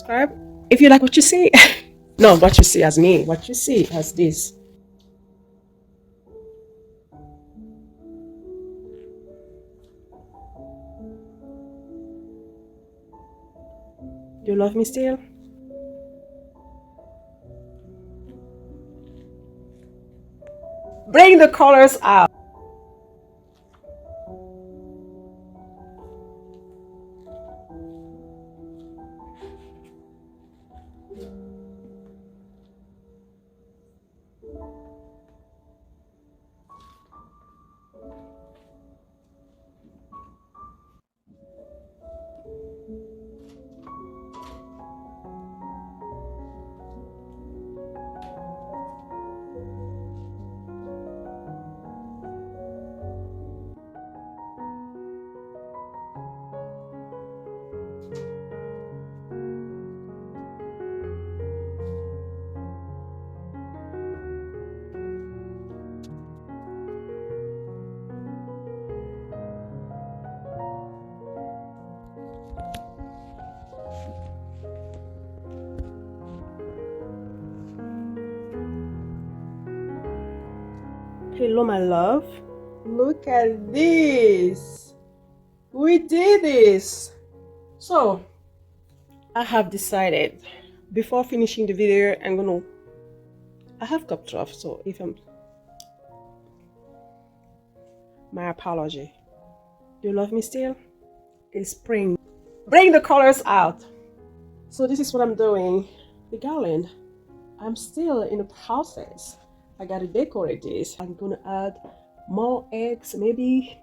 subscribe if you like what you see. No, what you see as me, what you see as this. Do you love me still? Bring the colors out. Hello, my love. Look at this. We did this. So, I have decided before finishing the video, I have cup trough, so if my apology. Do you love me still? It's spring. Bring the colors out. So this is what I'm doing. The garland. I'm still in the process. I gotta decorate this. I'm gonna add more eggs, maybe.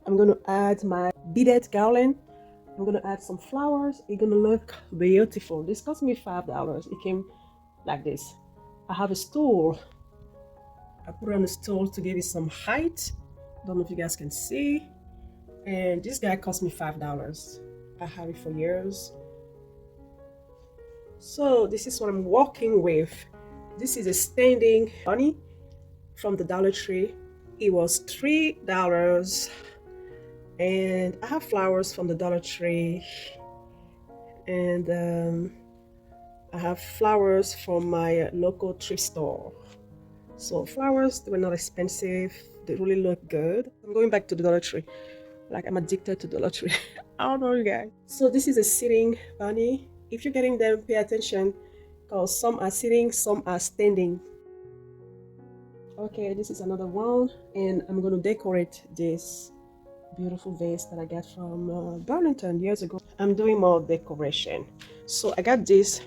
I'm gonna add my beaded garland. I'm gonna add some flowers. It's gonna look beautiful. This cost me $5. It came like this. I have a stool. I put it on the stool to give it some height. Don't know if you guys can see. And this guy cost me $5. I have it for years. So this is what I'm working with. This is a standing bunny from the Dollar Tree. It was $3. And I have flowers from the Dollar Tree. And I have flowers from my local thrift store. So flowers, they were not expensive. They really look good. I'm going back to the Dollar Tree. Like I'm addicted to Dollar Tree. I don't know, you guys. So this is a sitting bunny. If you're getting them, pay attention. Because some are sitting, some are standing. Okay, this is another one, and I'm going to decorate this beautiful vase that I got from Burlington years ago. I'm doing more decoration. So I got this.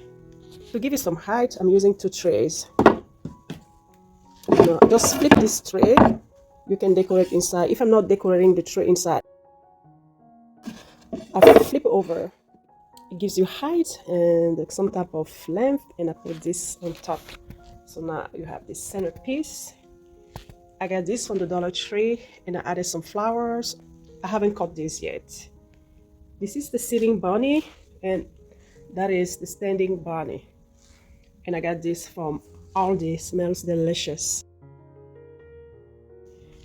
To give it some height, I'm using 2 trays. Just flip this tray. You can decorate inside. If I'm not decorating the tray inside, I flip it over. It gives you height and some type of length, and I put this on top. So now you have this centerpiece. I got this from the Dollar Tree, and I added some flowers. I haven't cut this yet. This is the sitting bunny, and that is the standing bunny. And I got this from Aldi. Smells delicious.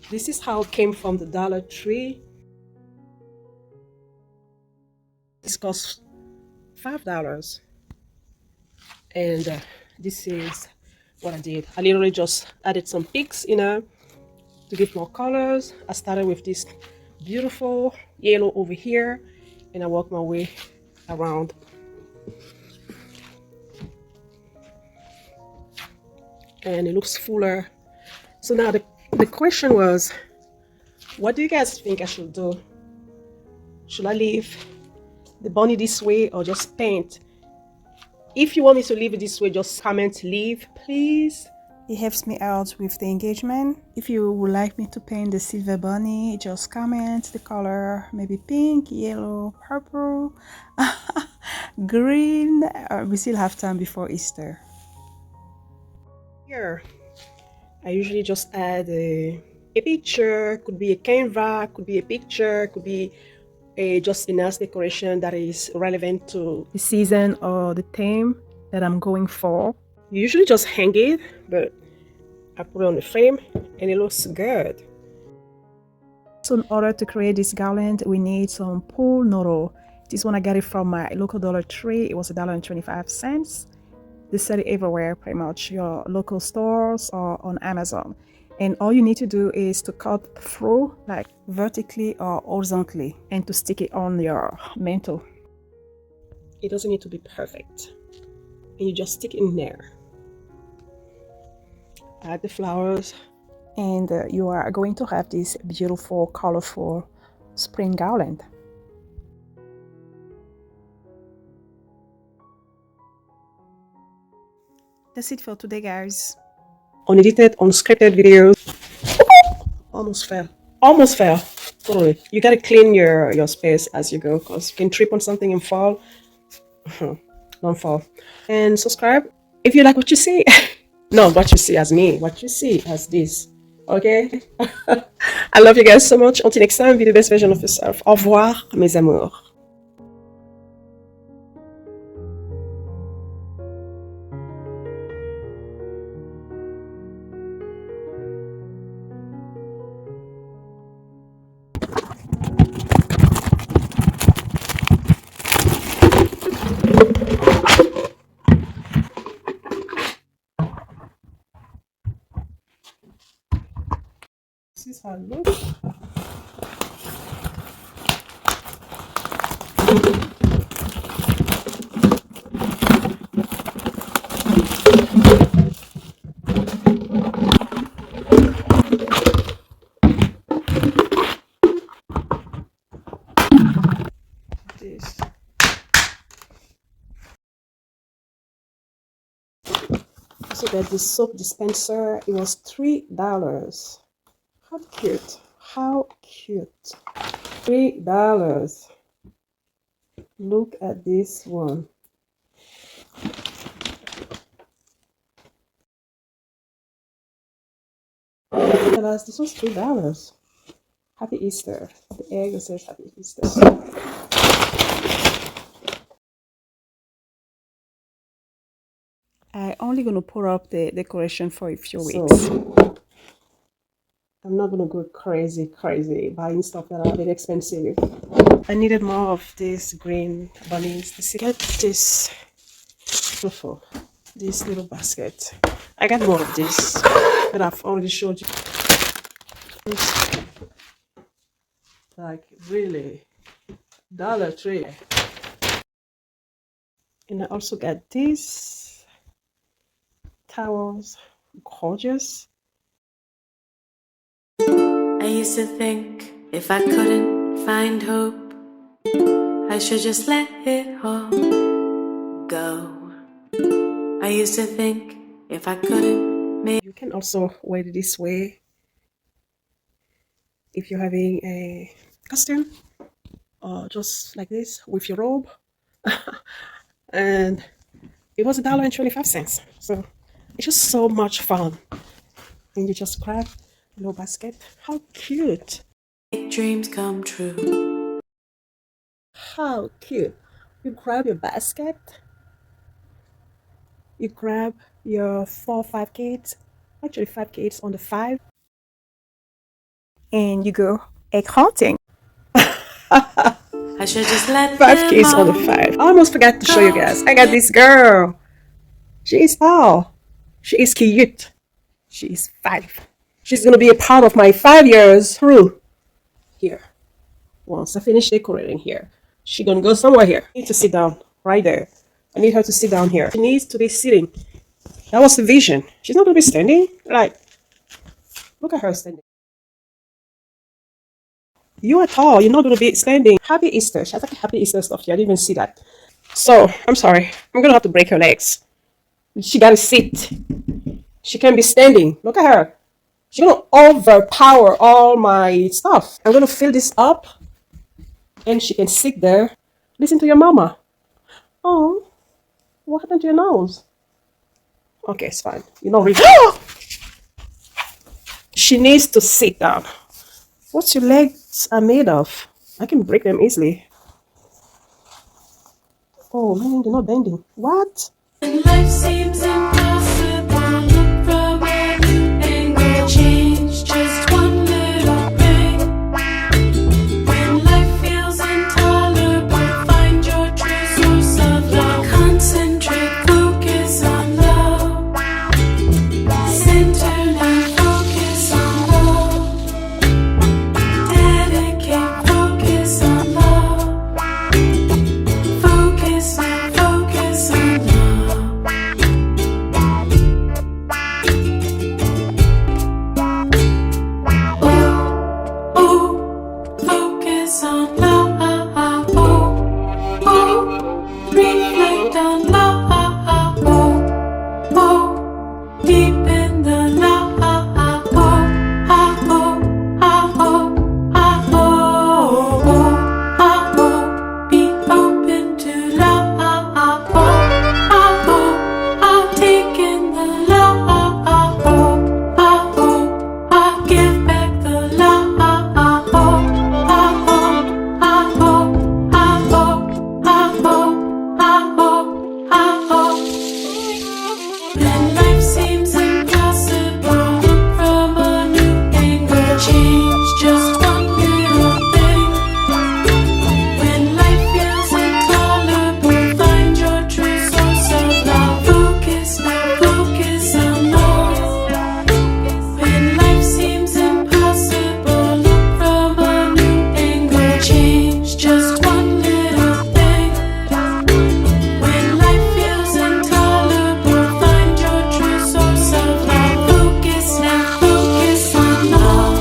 This is how it came from the Dollar Tree. This costs $5. And this is what I did. I literally just added some peaks, to give more colors. I started with this beautiful yellow over here, and I worked my way around. And it looks fuller. So now the question was, what do you guys think I should do? Should I leave the bunny this way or just paint? If you want me to leave it this way, just comment leave, please. It helps me out with the engagement. If you would like me to paint the silver bunny, just comment the color, maybe pink, yellow, purple, green. We still have time before Easter. Here, I usually just add a picture. Could be a canvas, could be a picture, could be just a nice decoration that is relevant to the season or the theme that I'm going for. You usually just hang it, but I put it on the frame and it looks good. So in order to create this garland, we need some pool noodle. This one I got it from my local Dollar Tree. It was $1.25. They sell it everywhere, pretty much, your local stores or on Amazon. And all you need to do is to cut through, like vertically or horizontally, and to stick it on your mantle. It doesn't need to be perfect. And you just stick it in there. Add the flowers. And you are going to have this beautiful, colorful spring garland. That's it for today, guys. Unedited, unscripted videos. Almost fell. Almost fell. Totally. You gotta clean your space as you go, because you can trip on something and fall. Don't fall. And subscribe if you like what you see. Not what you see as me, what you see as this. Okay? I love you guys so much. Until next time, be the best version of yourself. Au revoir, mes amours. This is how it looks. This. Also got this soap dispenser. It was $3. How cute. How cute. $3. Look at this one. This was $3. Happy Easter. The egg says Happy Easter. I'm only going to pour up the decoration for a few weeks. I'm not going to go crazy buying stuff that are very expensive. I needed more of these green bunnies. Let's get this beautiful, this little basket. I got more of this that I've already showed you. It's like really Dollar Tree. And I also got these towels, gorgeous. I used to think if I couldn't find hope, I should just let it all go. I used to think if I couldn't make... You can also wear it this way if you're having a costume, or just like this with your robe. And it was $1.25, so it's just so much fun. And you just grab a little basket. How cute! Make dreams come true. How cute! You grab your basket, you grab your 4 or 5 kids, actually 5 kids on the 5, and you go egg hunting. I should just let 5 kids on the 5. I almost forgot to show you guys. I got this girl. She is tall. She is cute. She is 5. She's gonna be a part of my 5 years through here. Once I finish decorating here, she's gonna go somewhere here. I need to sit down right there. I need her to sit down here. She needs to be sitting. That was the vision. She's not gonna be standing. Like, look at her standing. You are tall. You're not going to be standing. Happy Easter. She has like Happy Easter stuff here. I didn't even see that. So, I'm sorry. I'm going to have to break her legs. She got to sit. She can't be standing. Look at her. She's going to overpower all my stuff. I'm going to fill this up. And she can sit there. Listen to your mama. Oh, what happened to your nose? Okay, it's fine. You're not really... She needs to sit down. What's your legs are made of? I can break them easily. Oh man, they're not bending. What? When life seems impossible, look from a new angle. Change just one little thing. When life feels intolerable, find When life seems impossible, look from a new angle. Change just one little thing. When life feels intolerable, find your true source of love. Focus now, focus on love. When life seems impossible, look from a new angle. Change just one little thing. When life feels intolerable, find your true source of love. Focus now, focus on love.